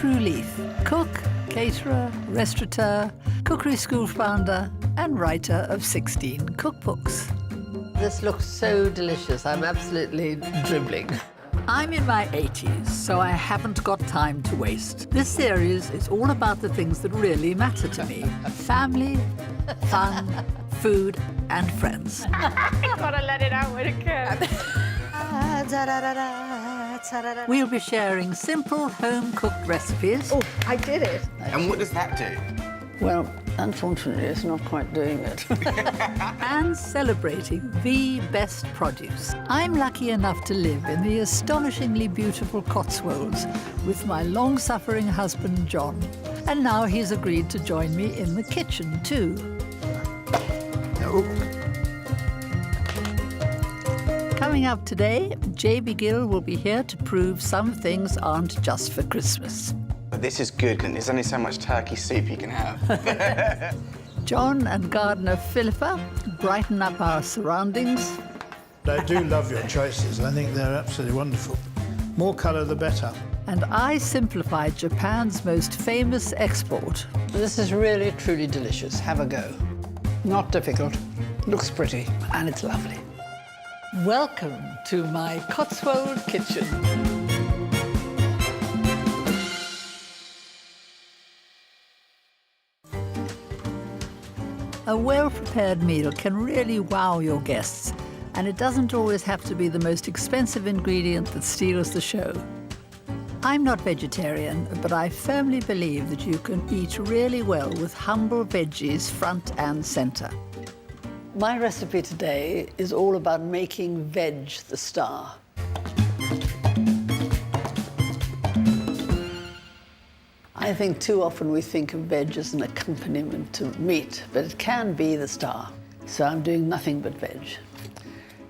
Prue Leith, cook, caterer, restaurateur, cookery school founder, and writer of 16 cookbooks. This looks so delicious. I'm absolutely dribbling. I'm in my 80s, so I haven't got time to waste. This series is all about the things that really matter to me. Family, fun, food, and friends. Gotta let it out when it can. We'll be sharing simple, home-cooked recipes. Oh, I did it. And what does that do? Well, unfortunately, it's not quite doing it. And celebrating the best produce. I'm lucky enough to live in the astonishingly beautiful Cotswolds with my long-suffering husband, John. And now he's agreed to join me in the kitchen, too. Coming up today, J.B. Gill will be here to prove some things aren't just for Christmas. This is good, and there's only so much turkey soup you can have. John and gardener Philippa brighten up our surroundings. I do love your choices. I think they're absolutely wonderful. More colour, the better. And I simplify Japan's most famous export. This is really, truly delicious. Have a go. Not difficult. Looks pretty, and it's lovely. Welcome to my Cotswold kitchen. A well-prepared meal can really wow your guests, and it doesn't always have to be the most expensive ingredient that steals the show. I'm not vegetarian, but I firmly believe that you can eat really well with humble veggies front and centre. My recipe today is all about making veg the star. I think too often we think of veg as an accompaniment to meat, but it can be the star. So I'm doing nothing but veg.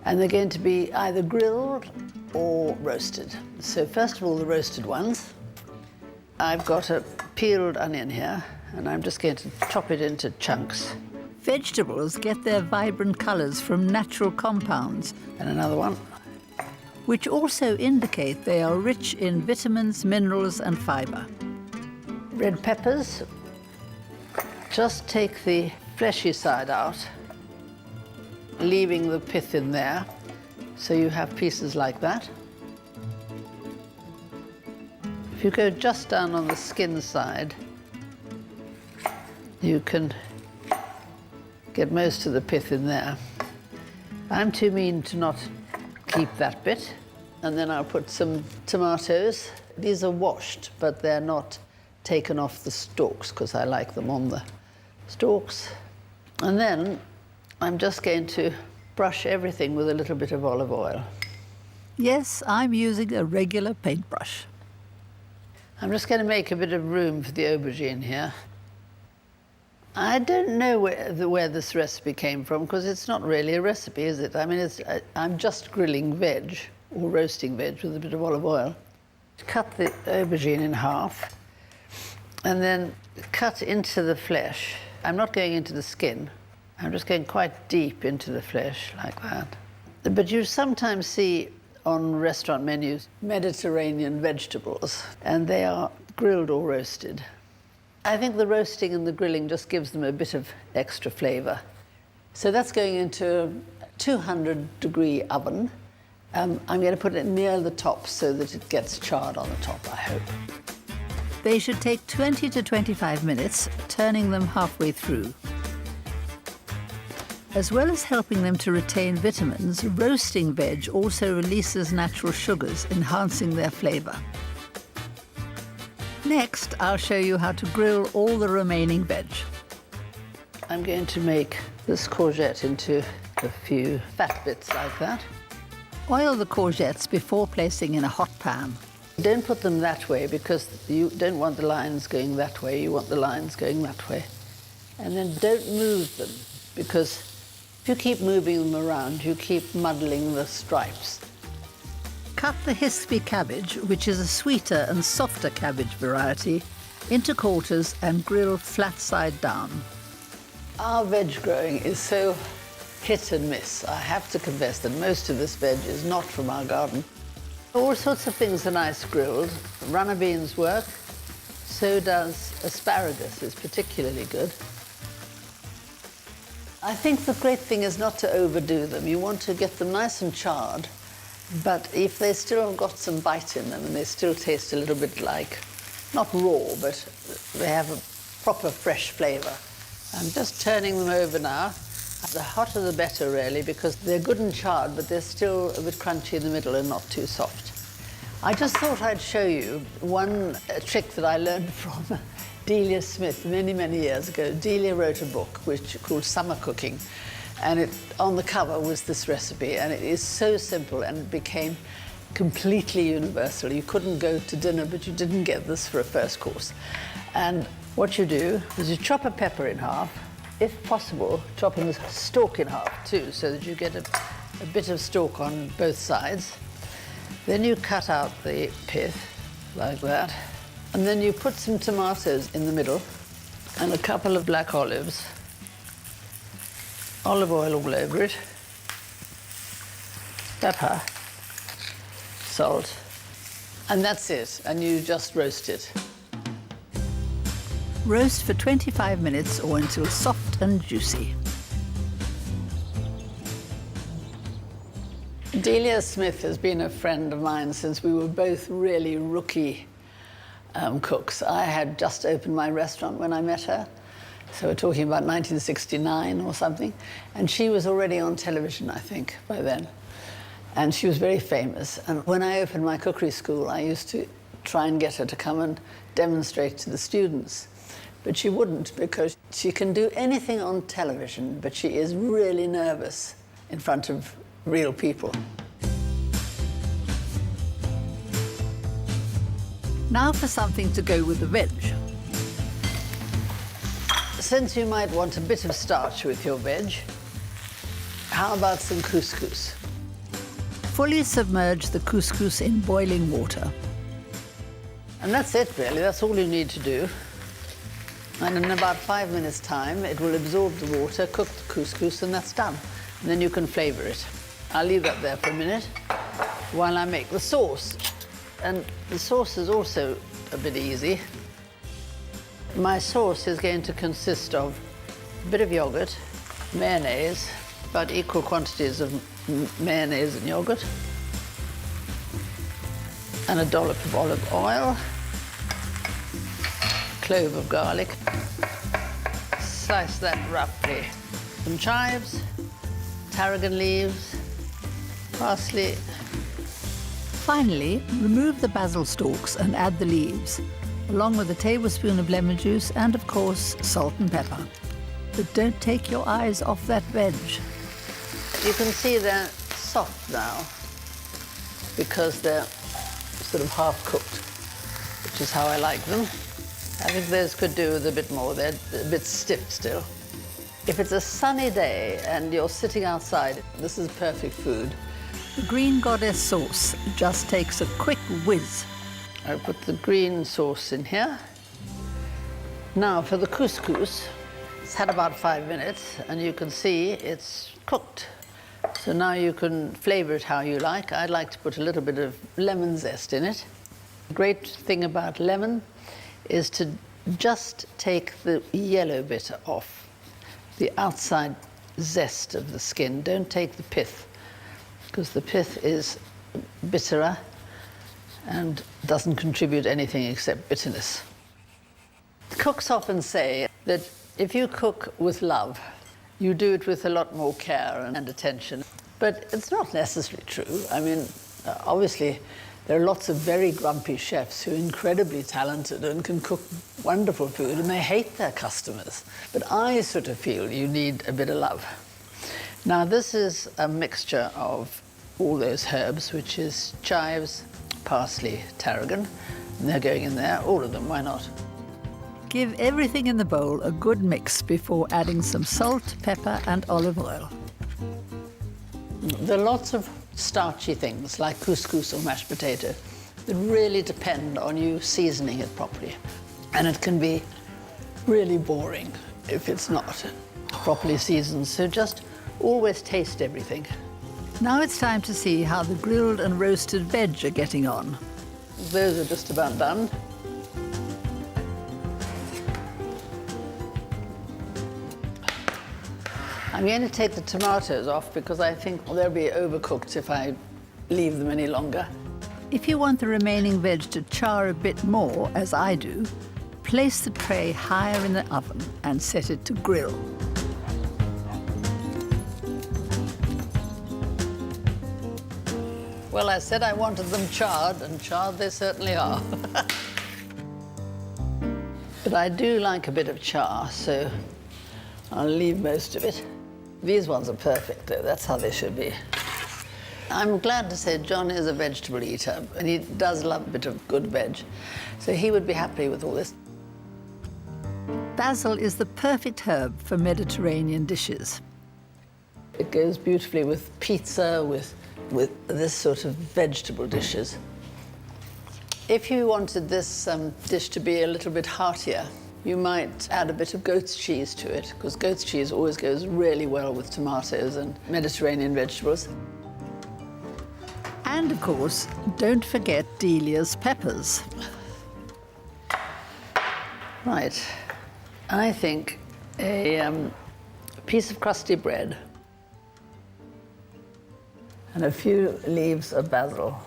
And they're going to be either grilled or roasted. So first of all, the roasted ones. I've got a peeled onion here, and I'm just going to chop it into chunks. Vegetables get their vibrant colours from natural compounds, And another one. which also indicate they are rich in vitamins, minerals, and fibre. Red peppers. Just take the fleshy side out, leaving the pith in there, so you have pieces like that. If you go just down on the skin side, you can get most of the pith in there. I'm too mean to not keep that bit. And then I'll put some tomatoes. These are washed, but they're not taken off the stalks because I like them on the stalks. And then I'm just going to brush everything with a little bit of olive oil. Yes, I'm using a regular paintbrush. I'm just going to make a bit of room for the aubergine here. I don't know where this recipe came from, because it's not really a recipe, is it? I mean, I'm just grilling veg, or roasting veg with a bit of olive oil. Cut the aubergine in half, and then cut into the flesh. I'm not going into the skin. I'm just going quite deep into the flesh, like that. But you sometimes see on restaurant menus Mediterranean vegetables, and they are grilled or roasted. I think the roasting and the grilling just gives them a bit of extra flavour. So that's going into a 200-degree oven. I'm going to put it near the top so that it gets charred on the top, I hope. They should take 20 to 25 minutes, turning them halfway through. As well as helping them to retain vitamins, roasting veg also releases natural sugars, enhancing their flavour. Next, I'll show you how to grill all the remaining veg. I'm going to make this courgette into a few fat bits like that. Oil the courgettes before placing in a hot pan. Don't put them that way, because you don't want the lines going that way, you want the lines going that way. And then don't move them, because if you keep moving them around, you keep muddling the stripes. Cut the Hispy cabbage, which is a sweeter and softer cabbage variety, into quarters and grill flat side down. Our veg growing is so hit and miss. I have to confess that most of this veg is not from our garden. All sorts of things are nice grilled. Runner beans work. So does asparagus, is particularly good. I think the great thing is not to overdo them. You want to get them nice and charred, but if they still have got some bite in them and they still taste a little bit like, not raw, but they have a proper fresh flavour. I'm just turning them over now. The hotter the better, really, because they're good and charred, but they're still a bit crunchy in the middle and not too soft. I just thought I'd show you one trick that I learned from Delia Smith many, many years ago. Delia wrote a book called Summer Cooking, and on the cover was this recipe, and it is so simple, and it became completely universal. You couldn't go to dinner, but you didn't get this for a first course. And what you do is you chop a pepper in half, if possible, chopping the stalk in half too, so that you get a bit of stalk on both sides. Then you cut out the pith, like that. And then you put some tomatoes in the middle and a couple of black olives. Olive oil all over it. Pepper, salt, and that's it. And you just roast it. Roast for 25 minutes or until soft and juicy. Delia Smith has been a friend of mine since we were both really rookie cooks. I had just opened my restaurant when I met her, so we're talking about 1969 or something, and she was already on television, I think, by then. And she was very famous. And when I opened my cookery school, I used to try and get her to come and demonstrate to the students. But she wouldn't, because she can do anything on television, but she is really nervous in front of real people. Now for something to go with the veg. Since you might want a bit of starch with your veg, how about some couscous? Fully submerge the couscous in boiling water. And that's it, really. That's all you need to do. And in about 5 minutes' time, it will absorb the water, cook the couscous, and that's done. And then you can flavour it. I'll leave that there for a minute while I make the sauce. And the sauce is also a bit easy. My sauce is going to consist of a bit of yogurt, mayonnaise, about equal quantities of mayonnaise and yogurt, and a dollop of olive oil, clove of garlic. Slice that roughly. Some chives, tarragon leaves, parsley. Finally, remove the basil stalks and add the leaves, along with a tablespoon of lemon juice and, of course, salt and pepper. But don't take your eyes off that veg. You can see they're soft now because they're sort of half-cooked, which is how I like them. I think those could do with a bit more. They're a bit stiff still. If it's a sunny day and you're sitting outside, this is perfect food. The green goddess sauce just takes a quick whiz. I'll put the green sauce in here. Now for the couscous. It's had about 5 minutes, and you can see it's cooked. So now you can flavour it how you like. I'd like to put a little bit of lemon zest in it. The great thing about lemon is to just take the yellow bit off, the outside zest of the skin. Don't take the pith, because the pith is bitterer and doesn't contribute anything except bitterness. Cooks often say that if you cook with love, you do it with a lot more care and attention. But it's not necessarily true. I mean, obviously, there are lots of very grumpy chefs who are incredibly talented and can cook wonderful food, and they hate their customers. But I sort of feel you need a bit of love. Now, this is a mixture of all those herbs, which is chives, parsley, tarragon, and they're going in there, all of them, why not? Give everything in the bowl a good mix before adding some salt, pepper, and olive oil. There are lots of starchy things, like couscous or mashed potato, that really depend on you seasoning it properly. And it can be really boring if it's not properly seasoned, so just always taste everything. Now it's time to see how the grilled and roasted veg are getting on. Those are just about done. I'm going to take the tomatoes off because I think they'll be overcooked if I leave them any longer. If you want the remaining veg to char a bit more, as I do, place the tray higher in the oven and set it to grill. Well, I said I wanted them charred, and charred they certainly are. But I do like a bit of char, so I'll leave most of it. These ones are perfect, though. That's how they should be. I'm glad to say John is a vegetable eater, and he does love a bit of good veg, so he would be happy with all this. Basil is the perfect herb for Mediterranean dishes. It goes beautifully with pizza, with this sort of vegetable dishes. If you wanted this dish to be a little bit heartier, you might add a bit of goat's cheese to it, because goat's cheese always goes really well with tomatoes and Mediterranean vegetables. And of course, don't forget Delia's peppers. Right. I think a piece of crusty bread and a few leaves of basil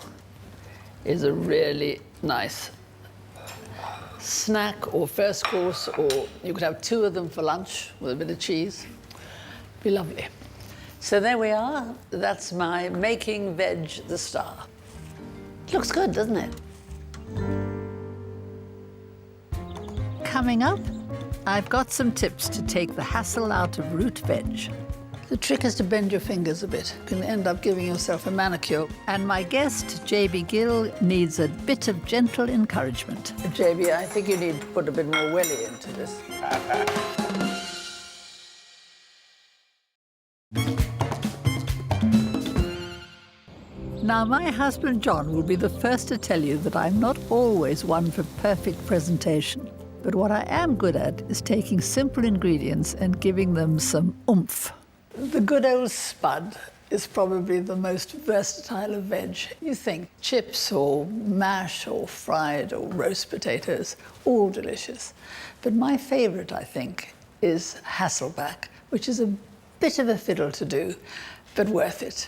is a really nice snack or first course, or you could have 2 of them for lunch with a bit of cheese. Be lovely. So there we are. That's my Making Veg the Star. Looks good, doesn't it? Coming up, I've got some tips to take the hassle out of root veg. The trick is to bend your fingers a bit. You can end up giving yourself a manicure. And my guest, JB Gill, needs a bit of gentle encouragement. JB, I think you need to put a bit more welly into this. Now, my husband John will be the first to tell you that I'm not always one for perfect presentation. But what I am good at is taking simple ingredients and giving them some oomph. The good old spud is probably the most versatile of veg. You think chips or mash or fried or roast potatoes, all delicious. But my favourite, I think, is Hasselback, which is a bit of a fiddle to do, but worth it.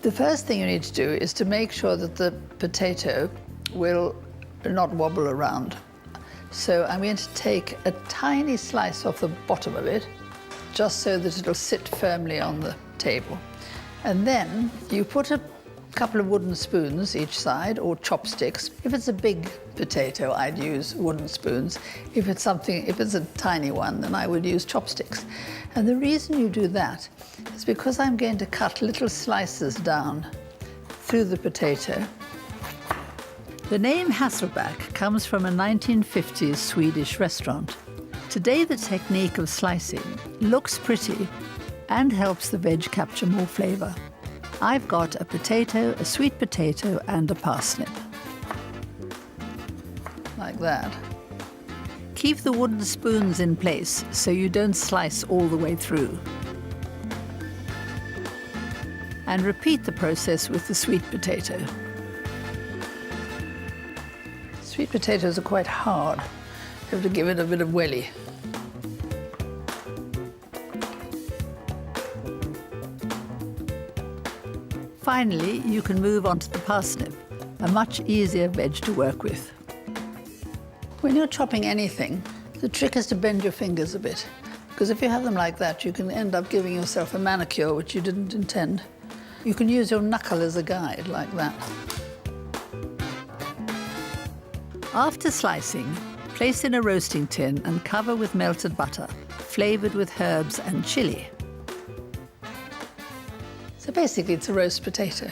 The first thing you need to do is to make sure that the potato will not wobble around. So I'm going to take a tiny slice off the bottom of it, just so that it'll sit firmly on the table. And then you put a couple of wooden spoons each side, or chopsticks. If it's a big potato, I'd use wooden spoons. If it's a tiny one, then I would use chopsticks. And the reason you do that is because I'm going to cut little slices down through the potato. The name Hasselback comes from a 1950s Swedish restaurant. Today, the technique of slicing looks pretty and helps the veg capture more flavour. I've got a potato, a sweet potato, and a parsnip. Like that. Keep the wooden spoons in place so you don't slice all the way through. And repeat the process with the sweet potato. Sweet potatoes are quite hard. You have to give it a bit of welly. Finally, you can move on to the parsnip, a much easier veg to work with. When you're chopping anything, the trick is to bend your fingers a bit, because if you have them like that, you can end up giving yourself a manicure which you didn't intend. You can use your knuckle as a guide, like that. After slicing, place in a roasting tin and cover with melted butter, flavoured with herbs and chilli. So basically, it's a roast potato.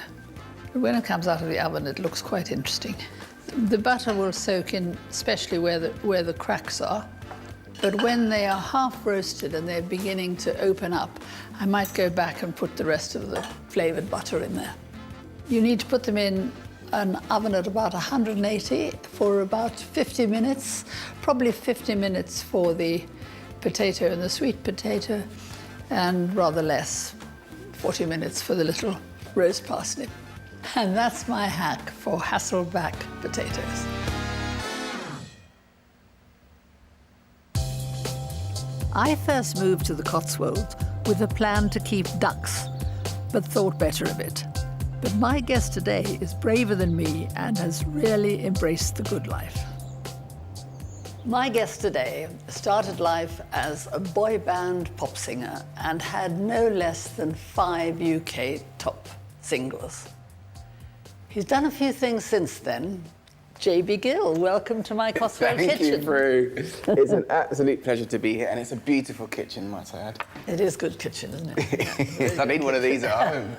But when it comes out of the oven, it looks quite interesting. The butter will soak in, especially where the cracks are. But when they are half roasted and they're beginning to open up, I might go back and put the rest of the flavoured butter in there. You need to put them in an oven at about 180 for about 50 minutes, probably 50 minutes for the potato and the sweet potato, and rather less, 40 minutes for the little roast parsnip. And that's my hack for Hasselback potatoes. I first moved to the Cotswolds with a plan to keep ducks, but thought better of it. But my guest today is braver than me and has really embraced the good life. My guest today started life as a boy band pop singer and had no less than 5 UK top singles. He's done a few things since then. J.B. Gill, welcome to my Cotswold kitchen. Thank you, Prue. It's an absolute pleasure to be here, and it's a beautiful kitchen, might I add. It is good kitchen, isn't it? Yes, I need one of these at home.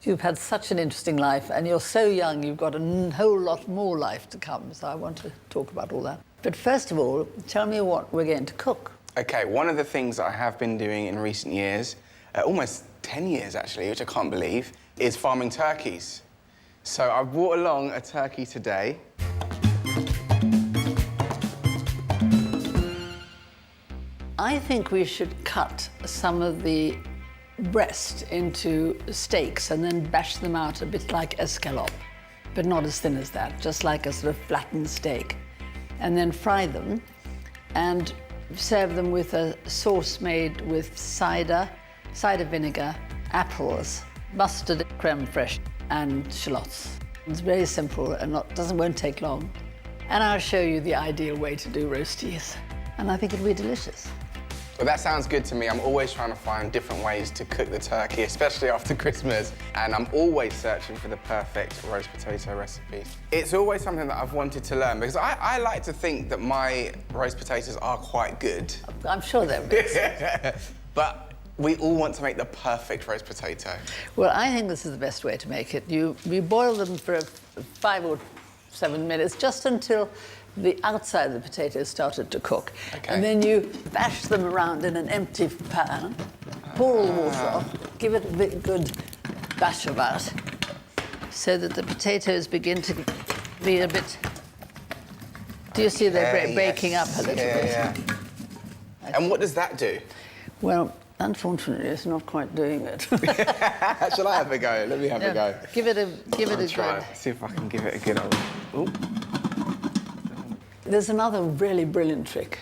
You've had such an interesting life, and you're so young, you've got a whole lot more life to come, so I want to talk about all that. But first of all, tell me what we're going to cook. OK, one of the things that I have been doing in recent years, almost 10 years actually, which I can't believe, is farming turkeys. So I brought along a turkey today. I think we should cut some of the breast into steaks and then bash them out a bit like escalope, but not as thin as that, just like a sort of flattened steak. And then fry them and serve them with a sauce made with cider vinegar, apples, mustard, creme fraiche, and shallots. It's very simple and won't take long. And I'll show you the ideal way to do roasties. And I think it'll be delicious. Well, that sounds good to me. I'm always trying to find different ways to cook the turkey, especially after Christmas. And I'm always searching for the perfect roast potato recipe. It's always something that I've wanted to learn because I like to think that my roast potatoes are quite good. I'm sure they're good. But we all want to make the perfect roast potato. Well, I think this is the best way to make it. You boil them for 5 or 7 minutes, just until the outside of the potatoes started to cook. Okay. And then you bash them around in an empty pan, pour all the water off, give it a bit good bash about, so that the potatoes begin to be a bit... Do you see they're breaking up a little bit? Yeah. And what does that do? Well, unfortunately, it's not quite doing it. Shall I have a go? Let me have a go. Give it a Try. good... See if I can give it a good old... Ooh. There's another really brilliant trick,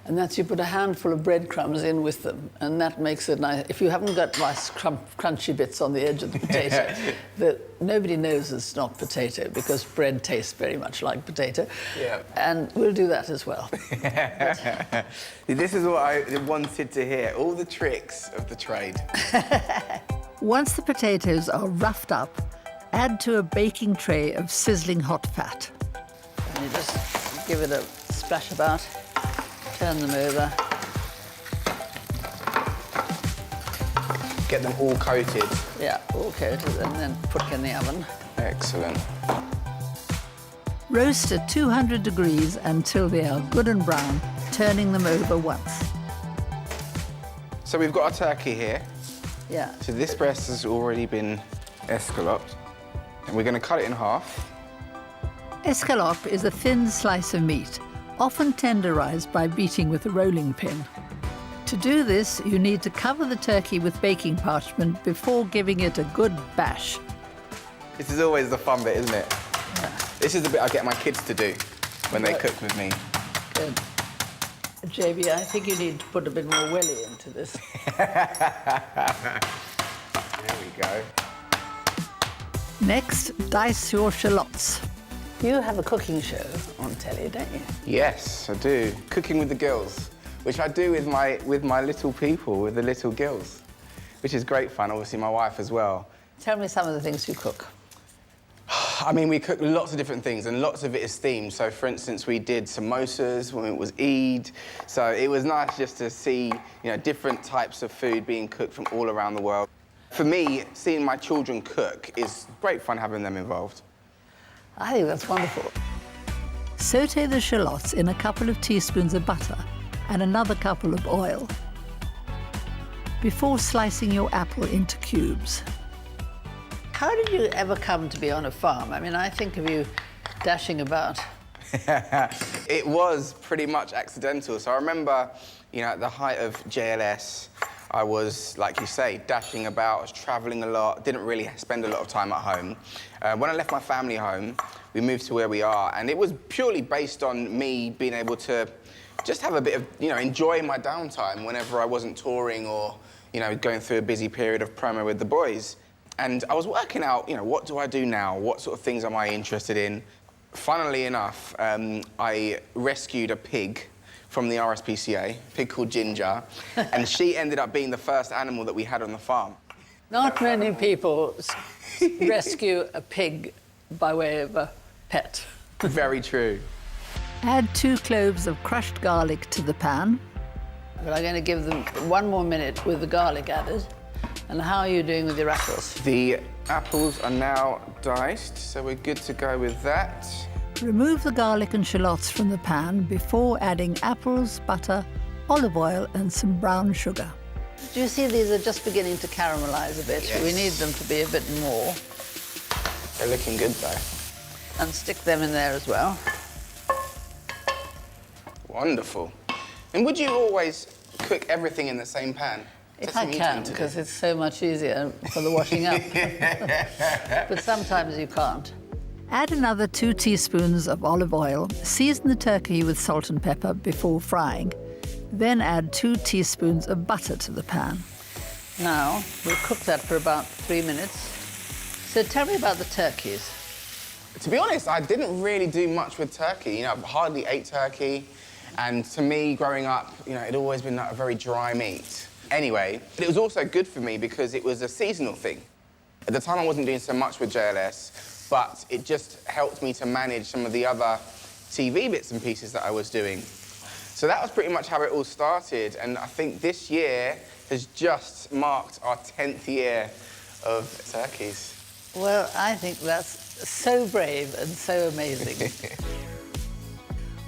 and that's you put a handful of breadcrumbs in with them, and that makes it nice. If you haven't got nice crunchy bits on the edge of the potato, that nobody knows it's not potato because bread tastes very much like potato. Yeah. And we'll do that as well. This is what I wanted to hear, all the tricks of the trade. Once the potatoes are roughed up, add to a baking tray of sizzling hot fat. And you just give it a splash about, turn them over. Get them all coated. Yeah, all coated, and then put in the oven. Excellent. Roast at 200 degrees until they are good and brown, turning them over once. So we've got our turkey here. Yeah. So this breast has already been escaloped, and we're going to cut it in half. Escalope is a thin slice of meat, often tenderized by beating with a rolling pin. To do this, you need to cover the turkey with baking parchment before giving it a good bash. This is always the fun bit, isn't it? Yeah. This is the bit I get my kids to do when they cook with me. Good. JB, I think you need to put a bit more welly into this. There we go. Next, dice your shallots. You have a cooking show on telly, don't you? Yes, I do. Cooking with the girls, which I do with my little people, with the little girls, which is great fun. Obviously, my wife as well. Tell me some of the things you cook. I mean, we cook lots of different things, and lots of it is themed. So, for instance, we did samosas when it was Eid. So it was nice just to see, different types of food being cooked from all around the world. For me, seeing my children cook is great fun having them involved. I think that's wonderful. Saute the shallots in a couple of teaspoons of butter and another couple of oil before slicing your apple into cubes. How did you ever come to be on a farm? I mean, I think of you dashing about. It was pretty much accidental. So I remember, at the height of JLS, I was, like you say, dashing about, I was traveling a lot, didn't really spend a lot of time at home. When I left my family home, we moved to where we are, and it was purely based on me being able to just have a bit of, enjoy my downtime whenever I wasn't touring or, going through a busy period of promo with the boys. And I was working out, what do I do now? What sort of things am I interested in? Funnily enough, I rescued a pig from the RSPCA, a pig called Ginger, and she ended up being the first animal that we had on the farm. Not many people rescue a pig by way of a pet. Very true. Add 2 cloves of crushed garlic to the pan. But I'm going to give them 1 more minute with the garlic added. And how are you doing with your apples? The apples are now diced, so we're good to go with that. Remove the garlic and shallots from the pan before adding apples, butter, olive oil and some brown sugar. Do you see these are just beginning to caramelize a bit? Yes. We need them to be a bit more. They're looking good, though. And stick them in there as well. Wonderful. And would you always cook everything in the same pan? If I can, because it's so much easier for the washing up. But sometimes you can't. Add another 2 teaspoons of olive oil. Season the turkey with salt and pepper before frying. Then add 2 teaspoons of butter to the pan. Now, we'll cook that for about 3 minutes. So tell me about the turkeys. To be honest, I didn't really do much with turkey. I hardly ate turkey. And to me, growing up, it'd always been a very dry meat. Anyway, it was also good for me because it was a seasonal thing. At the time, I wasn't doing so much with JLS, but it just helped me to manage some of the other TV bits and pieces that I was doing. So that was pretty much how it all started, and I think this year has just marked our 10th year of turkeys. Well, I think that's so brave and so amazing.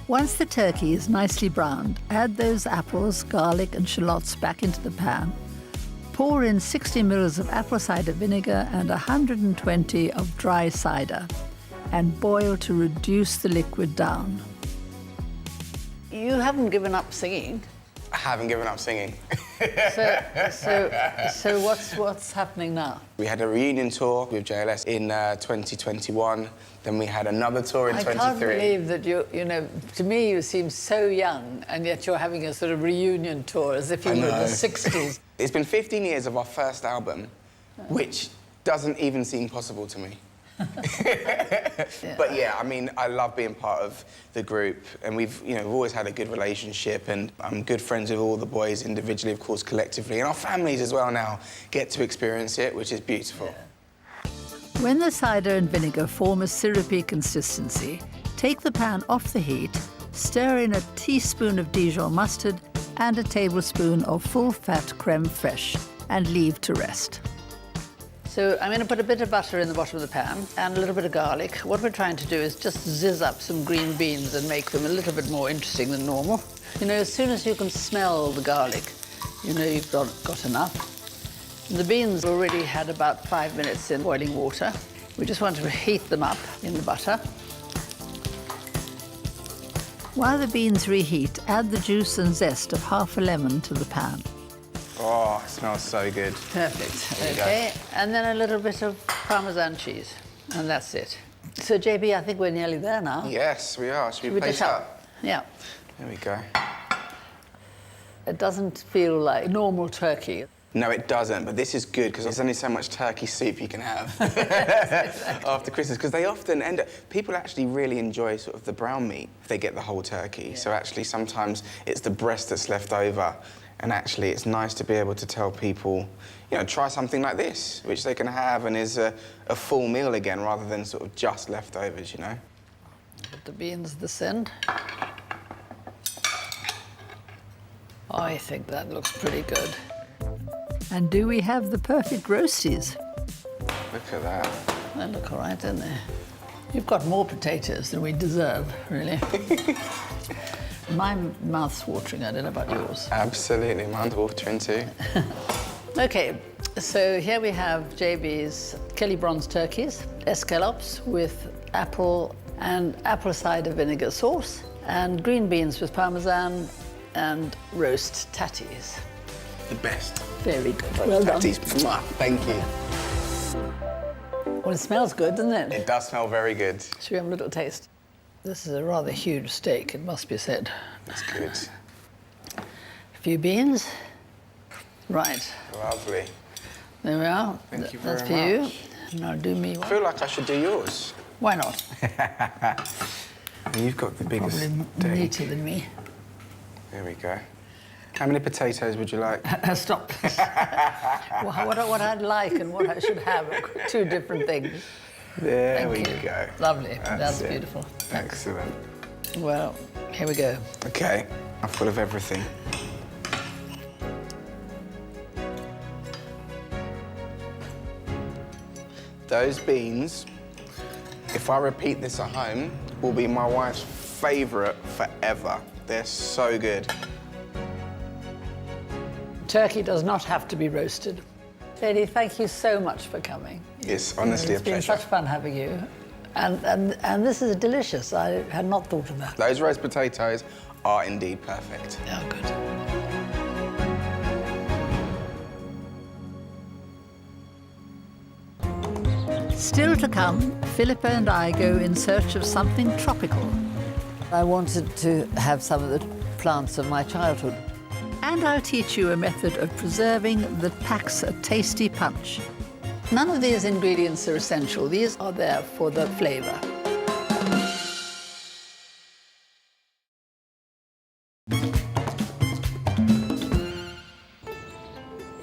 Once the turkey is nicely browned, add those apples, garlic and shallots back into the pan. Pour in 60 ml of apple cider vinegar and 120 of dry cider and boil to reduce the liquid down. You haven't given up singing. I haven't given up singing. So what's happening now? We had a reunion tour with JLS in 2021. Then we had another tour in 23. I can't believe that to me you seem so young, and yet you're having a sort of reunion tour as if you were in the 60s. It's been 15 years of our first album, which doesn't even seem possible to me. But yeah, I love being part of the group, and we've always had a good relationship, and I'm good friends with all the boys individually, of course, collectively, and our families as well now get to experience it, which is beautiful. Yeah. When the cider and vinegar form a syrupy consistency, take the pan off the heat, stir in a teaspoon of Dijon mustard and a tablespoon of full-fat creme fraiche, and leave to rest. So I'm going to put a bit of butter in the bottom of the pan and a little bit of garlic. What we're trying to do is just zizz up some green beans and make them a little bit more interesting than normal. As soon as you can smell the garlic, you've got enough. The beans already had about 5 minutes in boiling water. We just want to heat them up in the butter. While the beans reheat, add the juice and zest of half a lemon to the pan. Oh, it smells so good. Perfect. OK, and then a little bit of Parmesan cheese, and that's it. So, JB, I think we're nearly there now. Yes, we are. Should we place up? Yeah. There we go. It doesn't feel like normal turkey. No, it doesn't, but this is good because there's only so much turkey soup you can have after Christmas, because they often end up... People actually really enjoy sort of the brown meat if they get the whole turkey. Yeah. So actually sometimes it's the breast that's left over, and actually it's nice to be able to tell people, try something like this, which they can have and is a full meal again rather than sort of just leftovers, Put the beans this end. I think that looks pretty good. And do we have the perfect roasties? Look at that. They look all right, don't they? You've got more potatoes than we deserve, really. My mouth's watering. I don't know about yours. Absolutely, mine's watering too. OK, so here we have JB's Kelly Bronze turkeys, escallops with apple and apple cider vinegar sauce, and green beans with Parmesan and roast tatties. The best. Very good. Well done. Patties. Mwah. Thank you. Well, it smells good, doesn't it? It does smell very good. Should we have a little taste? This is a rather huge steak, it must be said. That's good. A few beans. Right. Lovely. There we are. Thank you That's very for much. you. Now do me I one. feel like I should do yours. Why not? You've got the biggest Probably steak. meatier than me. There we go. How many potatoes would you like? Stop. what I'd like and what I should have are two different things. There Thank we you. go. Lovely. That's it. beautiful. Excellent. Well, here we go. Okay, I'm full of everything. Those beans, if I repeat this at home, will be my wife's favourite forever. They're so good. Turkey does not have to be roasted. Lady, thank you so much for coming. It's honestly a It's been pleasure. such fun having you. And this is delicious. I had not thought of that. Those roast potatoes are indeed perfect. Yeah, good. Still to come, Philippa and I go in search of something tropical. I wanted to have some of the plants of my childhood. And I'll teach you a method of preserving that packs a tasty punch. None of these ingredients are essential. These are there for the flavour.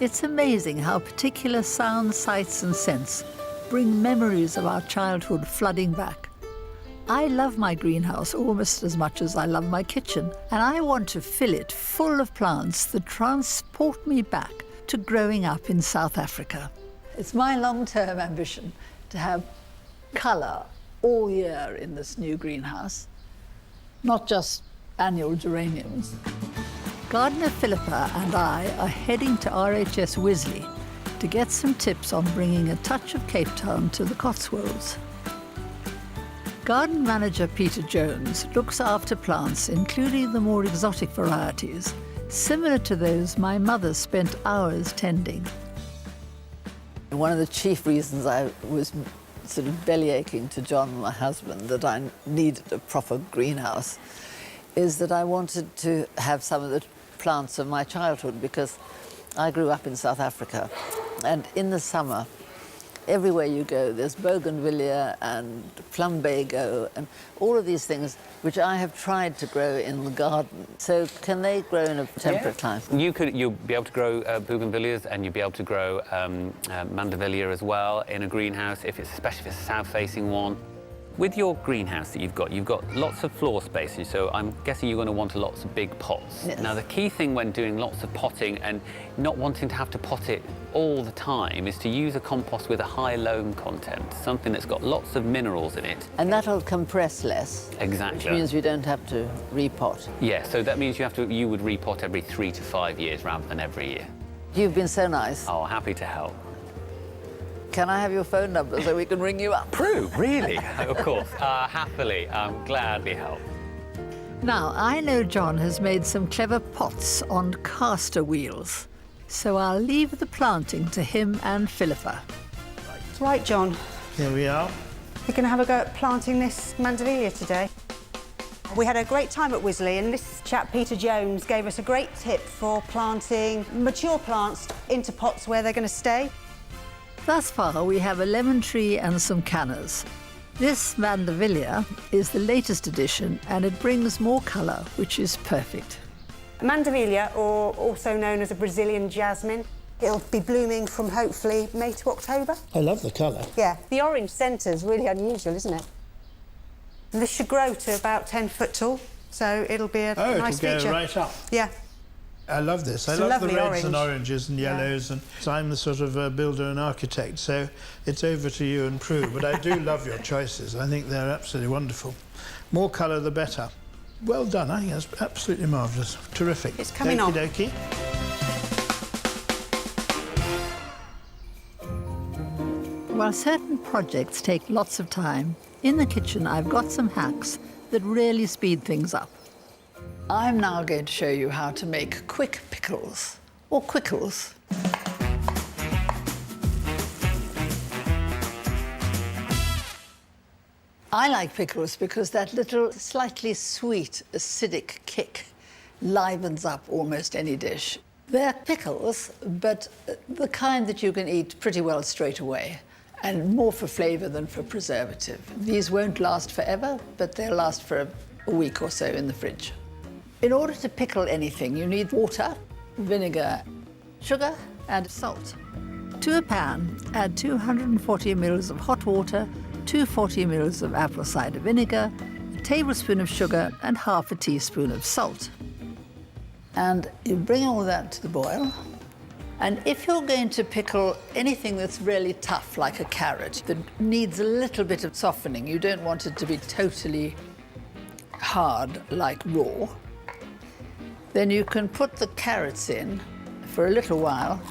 It's amazing how particular sounds, sights and scents bring memories of our childhood flooding back. I love my greenhouse almost as much as I love my kitchen, and I want to fill it full of plants that transport me back to growing up in South Africa. It's my long-term ambition to have colour all year in this new greenhouse, not just annual geraniums. Gardener Philippa and I are heading to RHS Wisley to get some tips on bringing a touch of Cape Town to the Cotswolds. Garden manager Peter Jones looks after plants, including the more exotic varieties, similar to those my mother spent hours tending. One of the chief reasons I was sort of bellyaching to John, my husband, that I needed a proper greenhouse is that I wanted to have some of the plants of my childhood, because I grew up in South Africa, and in the summer, everywhere you go, there's bougainvillea and plumbago and all of these things which I have tried to grow in the garden. So can they grow in a temperate climate? You'll be able to grow bougainvilleas, and you'll be able to grow mandevilla as well in a greenhouse, especially if it's a south-facing one. With your greenhouse that you've got lots of floor space, so I'm guessing you're going to want lots of big pots. Yes. Now, the key thing when doing lots of potting and not wanting to have to pot it all the time is to use a compost with a high loam content, something that's got lots of minerals in it. And that'll compress less. Exactly. Which means you don't have to repot. Yeah, so that means you would repot every 3 to 5 years rather than every year. You've been so nice. Oh, happy to help. Can I have your phone number so we can ring you up? Prue, really? Of course, happily, gladly help. Now, I know John has made some clever pots on caster wheels, so I'll leave the planting to him and Philippa. Right, John, Here we are. we're going to have a go at planting this mandevilla today. We had a great time at Wisley, and this chap, Peter Jones, gave us a great tip for planting mature plants into pots where they're going to stay. Thus far, we have a lemon tree and some cannas. This mandevilla is the latest addition, and it brings more colour, which is perfect. Mandevilla, or also known as a Brazilian jasmine, it'll be blooming from hopefully May to October. I love the colour. Yeah, the orange centre's really unusual, isn't it? And this should grow to about 10 foot tall, so it'll be a nice it'll feature. go right up. Yeah. I love this. I It's a love the lovely reds and orange. oranges and yellows, and so I'm the sort of builder and architect, so it's over to you and Prue. But I do love your choices. I think they're absolutely wonderful. More colour, the better. Well done. I think that's absolutely marvellous. Terrific. It's coming on. Okie dokie. While certain projects take lots of time, in the kitchen I've got some hacks that really speed things up. I'm now going to show you how to make quick pickles, or quickles. I like pickles because that little slightly sweet, acidic kick livens up almost any dish. They're pickles, but the kind that you can eat pretty well straight away, and more for flavour than for preservative. These won't last forever, but they'll last for a week or so in the fridge. In order to pickle anything, you need water, vinegar, sugar, and salt. To a pan, add 240 ml of hot water, 240 ml of apple cider vinegar, a tablespoon of sugar, and half a teaspoon of salt. And you bring all that to the boil. And if you're going to pickle anything that's really tough, like a carrot, that needs a little bit of softening, you don't want it to be totally hard, like raw, then you can put the carrots in for a little while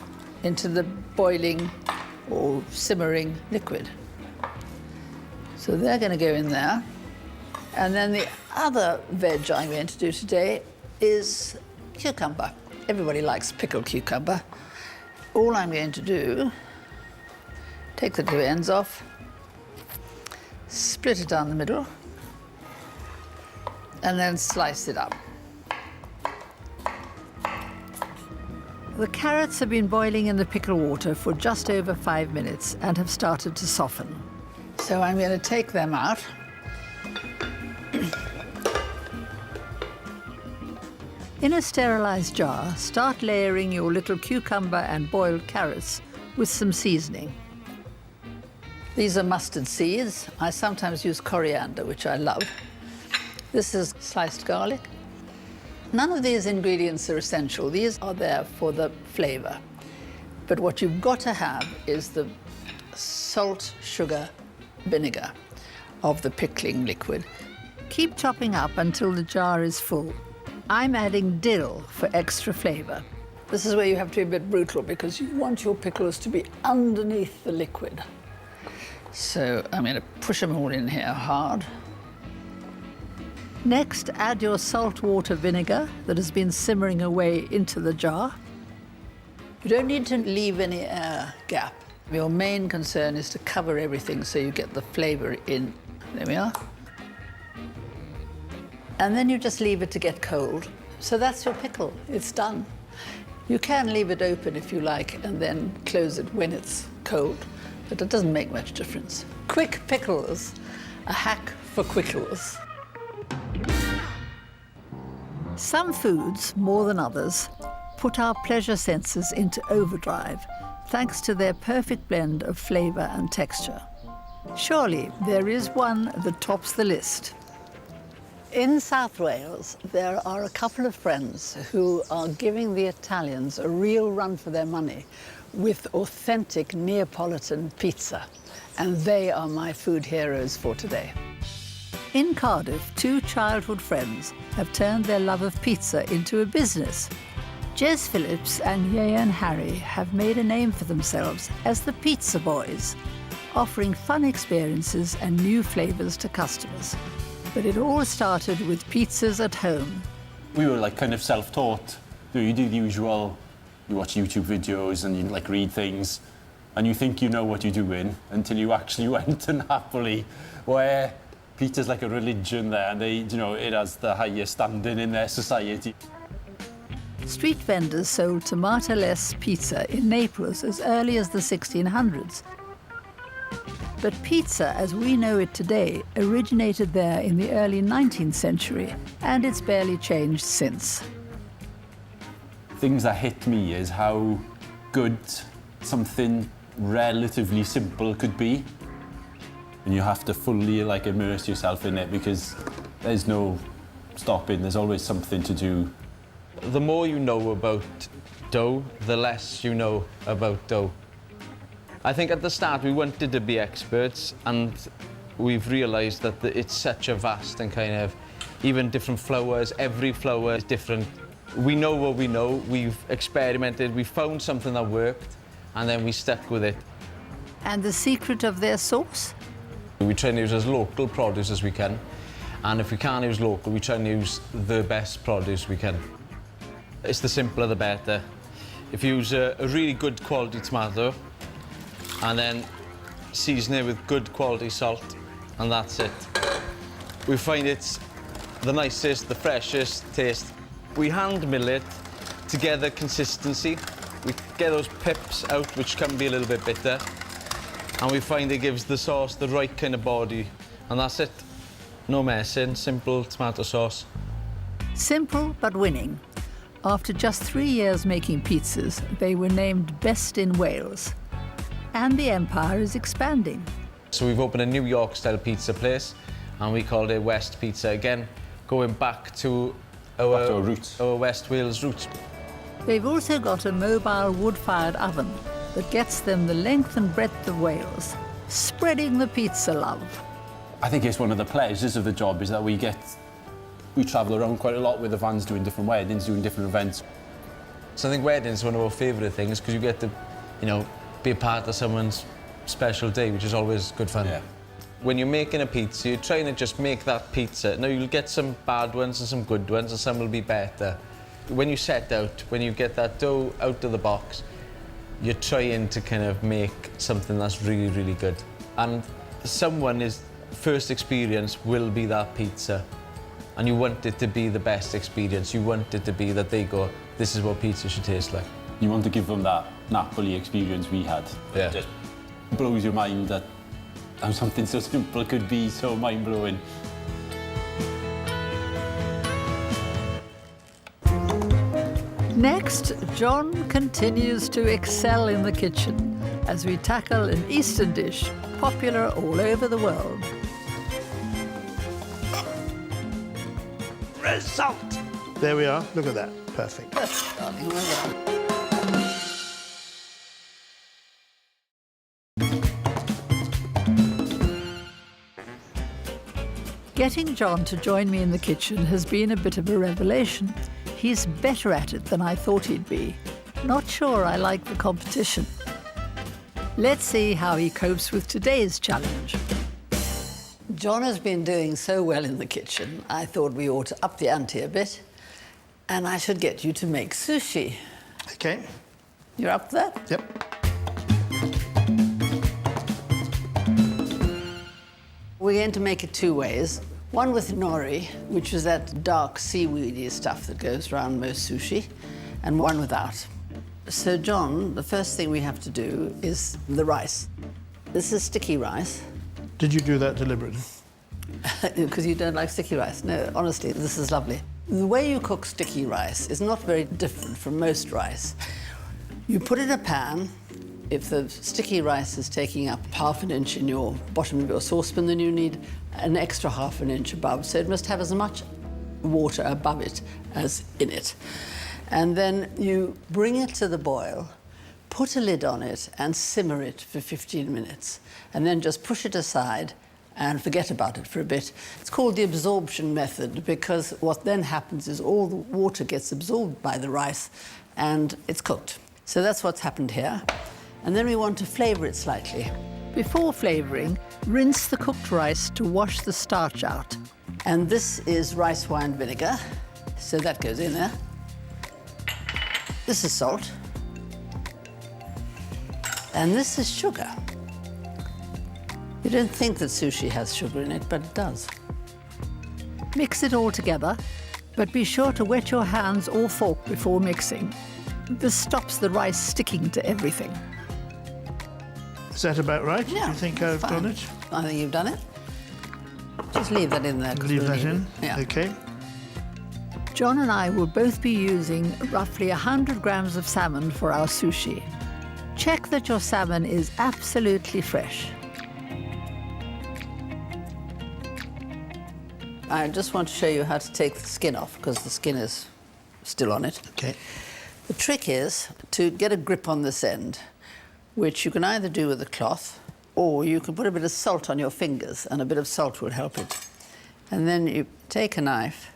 into the boiling or simmering liquid. So they're going to go in there. And then the other veg I'm going to do today is cucumber. Everybody likes pickled cucumber. All I'm going to do, take the two ends off, split it down the middle, and then slice it up. The carrots have been boiling in the pickle water for just over 5 minutes and have started to soften. So I'm going to take them out. In a sterilised jar, start layering your little cucumber and boiled carrots with some seasoning. These are mustard seeds. I sometimes use coriander, which I love. This is sliced garlic. None of these ingredients are essential. These are there for the flavour. But what you've got to have is the salt, sugar, vinegar of the pickling liquid. Keep chopping up until the jar is full. I'm adding dill for extra flavour. This is where you have to be a bit brutal because you want your pickles to be underneath the liquid. So I'm going to push them all in here hard. Next, add your saltwater vinegar that has been simmering away into the jar. You don't need to leave any air gap. Your main concern is to cover everything so you get the flavour in. There we are. And then you just leave it to get cold. So that's your pickle. It's done. You can leave it open if you like and then close it when it's cold, but it doesn't make much difference. Quick pickles, a hack for quickles. Some foods, more than others, put our pleasure senses into overdrive thanks to their perfect blend of flavour and texture. Surely there is one that tops the list. In South Wales, there are a couple of friends who are giving the Italians a real run for their money with authentic Neapolitan pizza, and they are my food heroes for today. In Cardiff, two childhood friends have turned their love of pizza into a business. Jez Phillips and Yeyan Harry have made a name for themselves as the Pizza Boys, offering fun experiences and new flavours to customers. But it all started with pizzas at home. We were like kind of self-taught. You do the usual, you watch YouTube videos and you like read things and you think you know what you're doing until you actually went to Napoli, where pizza's like a religion there, and they, you know, it has the highest standing in their society. Street vendors sold tomato-less pizza in Naples as early as the 1600s. But pizza, as we know it today, originated there in the early 19th century, and it's barely changed since. Things that hit me is how good something relatively simple could be. And you have to fully like immerse yourself in it because there's no stopping, there's always something to do. The more you know about dough, the less you know about dough. I think at the start we wanted to be experts, and we've realised that it's such a vast and kind of even different flours, every flour is different. We know what we know, we've experimented, we found something that worked, and then we stuck with it. And the secret of their sauce? We try and use as local produce as we can, and if we can't use local, we try and use the best produce we can. It's the simpler the better. If you use a really good quality tomato and then season it with good quality salt, and that's it. We find it's the nicest, the freshest taste. We hand mill it to get the consistency. We get those pips out, which can be a little bit bitter, and we find it gives the sauce the right kind of body, and that's it. No messing, simple tomato sauce. Simple but winning. After just 3 years making pizzas, they were named Best in Wales. And the empire is expanding. So we've opened a New York-style pizza place, and we called it West Pizza again, going back to our roots. Our West Wales roots. They've also got a mobile wood-fired oven that gets them the length and breadth of Wales, spreading the pizza love. I think it's one of the pleasures of the job is that we travel around quite a lot with the vans doing different weddings, doing different events. So I think weddings is one of our favourite things because you get to, you know, be a part of someone's special day, which is always good fun. Yeah. When you're making a pizza, you're trying to just make that pizza. Now, you'll get some bad ones and some good ones, and some will be better. When you set out, when you get that dough out of the box, you're trying to kind of make something that's really, really good. And someone's first experience will be that pizza. And you want it to be the best experience. You want it to be that they go, this is what pizza should taste like. You want to give them that Napoli experience we had. Yeah. It just blows your mind that how something so simple could be so mind-blowing. Next, John continues to excel in the kitchen as we tackle an Eastern dish popular all over the world. Result! There we are. Look at that. Perfect. Darling, well done. Getting John to join me in the kitchen has been a bit of a revelation. He's better at it than I thought he'd be. Not sure I like the competition. Let's see how he copes with today's challenge. John has been doing so well in the kitchen, I thought we ought to up the ante a bit, and I should get you to make sushi. OK. You're up for that? Yep. We're going to make it two ways. One with nori, which is that dark seaweedy stuff that goes around most sushi, and one without. So, John, the first thing we have to do is the rice. This is sticky rice. Did you do that deliberately? Because you don't like sticky rice. No, honestly, this is lovely. The way you cook sticky rice is not very different from most rice. You put in a pan. If the sticky rice is taking up ½ an inch in your bottom of your saucepan, then you need an extra ½ an inch above. So it must have as much water above it as in it. And then you bring it to the boil, put a lid on it and simmer it for 15 minutes. And then just push it aside and forget about it for a bit. It's called the absorption method because what then happens is all the water gets absorbed by the rice and it's cooked. So that's what's happened here. And then we want to flavour it slightly. Before flavouring, rinse the cooked rice to wash the starch out. And this is rice wine vinegar, so that goes in there. This is salt. And this is sugar. You don't think that sushi has sugar in it, but it does. Mix it all together, but be sure to wet your hands or fork before mixing. This stops the rice sticking to everything. Is that about right? Yeah, Do you think I've fine. done it? I think you've done it. Just leave that in there. 'cause Leave we'll that need in? it. Yeah. OK. John and I will both be using roughly 100 grams of salmon for our sushi. Check that your salmon is absolutely fresh. I just want to show you how to take the skin off, because the skin is still on it. OK. The trick is to get a grip on this end, which you can either do with a cloth, or you can put a bit of salt on your fingers, and a bit of salt will help it. And then you take a knife.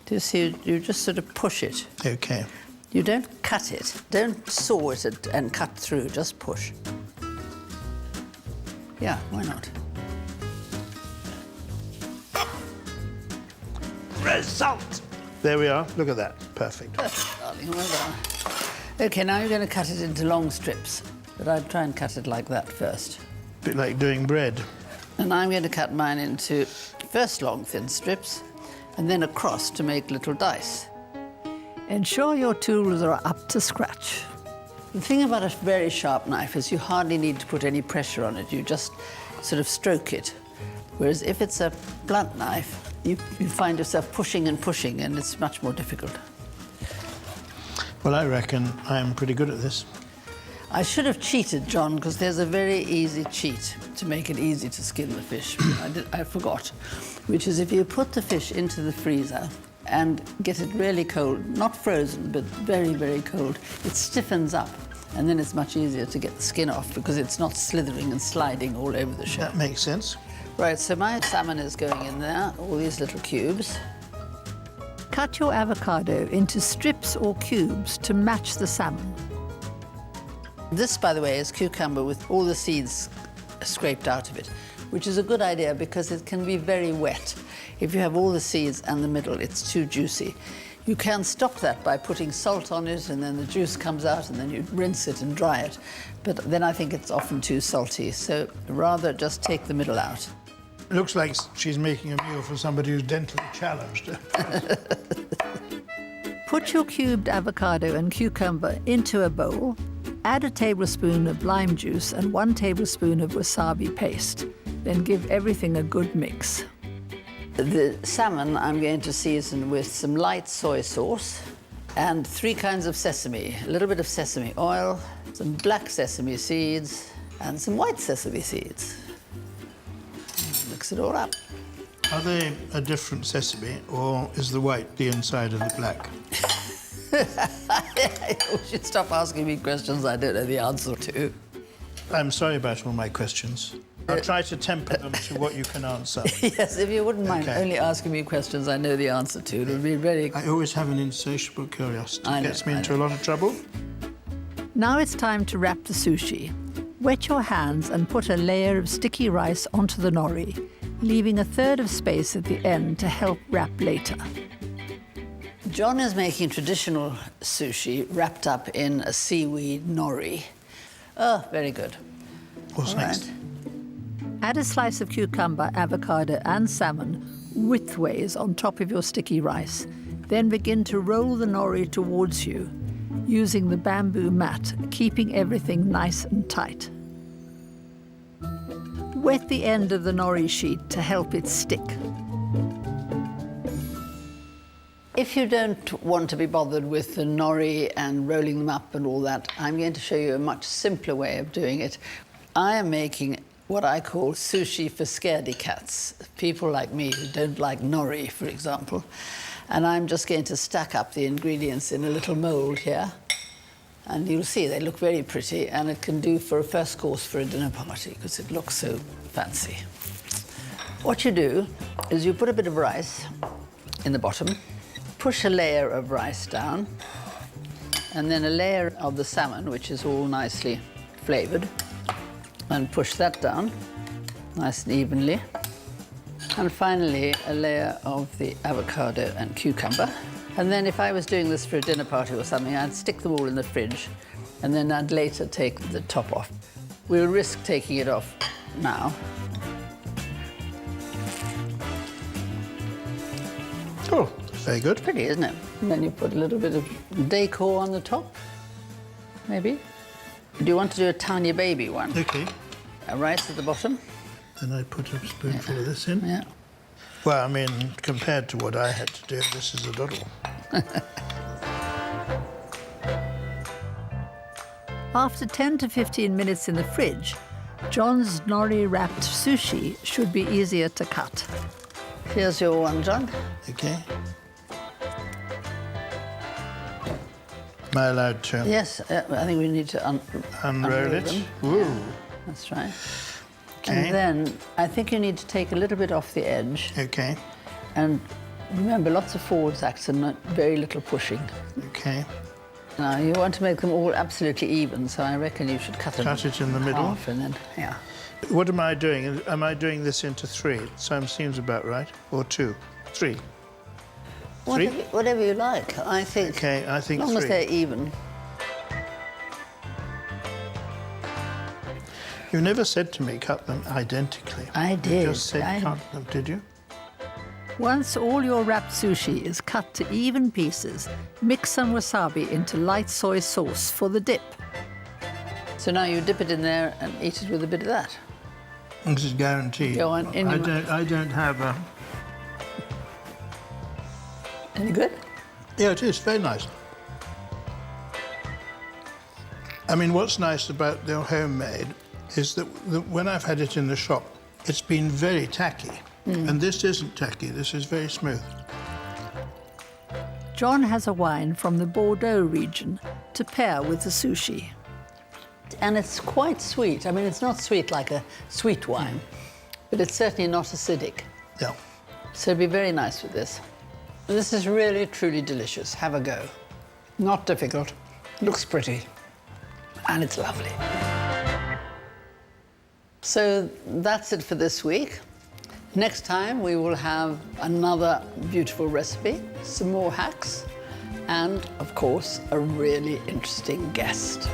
Do you see? You just sort of push it. OK. You don't cut it. Don't saw it and cut through. Just push. Yeah, why not? Result! There we are. Look at that. Perfect. Perfect, darling. Well done. OK, now you're going to cut it into long strips, but I'd try and cut it like that first. A bit like doing bread. And I'm going to cut mine into first long thin strips and then across to make little dice. Ensure your tools are up to scratch. The thing about a very sharp knife is you hardly need to put any pressure on it. You just sort of stroke it. Whereas if it's a blunt knife, you find yourself pushing and pushing, and it's much more difficult. Well, I reckon I'm pretty good at this. I should have cheated, John, because there's a very easy cheat to make it easy to skin the fish. I forgot, which is if you put the fish into the freezer and get it really cold, not frozen, but very, very cold, it stiffens up, and then it's much easier to get the skin off because it's not slithering and sliding all over the shell. That makes sense. Right, so my salmon is going in there, all these little cubes. Cut your avocado into strips or cubes to match the salmon. This, by the way, is cucumber with all the seeds scraped out of it, which is a good idea because it can be very wet. If you have all the seeds and the middle, it's too juicy. You can stop that by putting salt on it, and then the juice comes out, and then you rinse it and dry it. But then I think it's often too salty, so rather just take the middle out. Looks like she's making a meal for somebody who's dentally challenged. Put your cubed avocado and cucumber into a bowl. Add a tablespoon of lime juice and 1 tablespoon of wasabi paste. Then give everything a good mix. The salmon I'm going to season with some light soy sauce and 3 kinds of sesame. A little bit of sesame oil, some black sesame seeds, and some white sesame seeds. Mix it all up. Are they a different sesame, or is the white the inside of the black? You should stop asking me questions I don't know the answer to. I'm sorry about all my questions. I'll try to temper them to what you can answer. Yes, if you wouldn't mind Okay. only asking me questions I know the answer to, it would be very... I always have an insatiable curiosity. I know, Gets me I into know. a lot of trouble. Now it's time to wrap the sushi. Wet your hands and put a layer of sticky rice onto the nori, leaving a third of space at the end to help wrap later. John is making traditional sushi wrapped up in a seaweed nori. Oh, very good. What's All right. next? Add a slice of cucumber, avocado and salmon widthways on top of your sticky rice. Then begin to roll the nori towards you, using the bamboo mat, keeping everything nice and tight. Wet the end of the nori sheet to help it stick. If you don't want to be bothered with the nori and rolling them up and all that, I'm going to show you a much simpler way of doing it. I am making what I call sushi for scaredy cats, people like me who don't like nori, for example. And I'm just going to stack up the ingredients in a little mould here. And you'll see they look very pretty, and it can do for a first course for a dinner party because it looks so fancy. What you do is you put a bit of rice in the bottom, push a layer of rice down, and then a layer of the salmon, which is all nicely flavoured, and push that down nice and evenly. And finally, a layer of the avocado and cucumber. And then if I was doing this for a dinner party or something, I'd stick them all in the fridge, and then I'd later take the top off. We'll risk taking it off now. Oh, very good. Pretty, isn't it? And then you put a little bit of decor on the top, maybe. Do you want to do a tiny baby one? Okay. Rice at the bottom. Then I put a spoonful of this in. Yeah. Well, I mean, compared to what I had to do, this is a doddle. After 10 to 15 minutes in the fridge, John's nori-wrapped sushi should be easier to cut. Here's your one, John. Okay. Am I allowed to Yes, I think we need to unroll it? them. Ooh. That's right. Okay. And then I think you need to take a little bit off the edge. Okay. And remember, lots of forwards action, not very little pushing. Okay. Now, you want to make them all absolutely even, so I reckon you should cut it in the middle. half and then, yeah. What am I doing? Am I doing this into 3? Seems about right. Or 2? 3. Whatever you like, I think. Okay, I think As long as 3. they're even. You never said to me cut them identically. I You did. just said cut them, did you? Once all your wrapped sushi is cut to even pieces, mix some wasabi into light soy sauce for the dip. So now you dip it in there and eat it with a bit of that. This is guaranteed. Go on, in your I don't have a... Any good? Yeah, it is, very nice. I mean, what's nice about the homemade is that when I've had it in the shop, it's been very tacky. And this isn't tacky, this is very smooth. John has a wine from the Bordeaux region to pair with the sushi. And it's quite sweet. I mean, it's not sweet like a sweet wine, but it's certainly not acidic. Yeah. So it'd be very nice with this. This is really, truly delicious. Have a go. Not difficult. Looks pretty. And it's lovely. So that's it for this week. Next time we will have another beautiful recipe, some more hacks, and of course, a really interesting guest.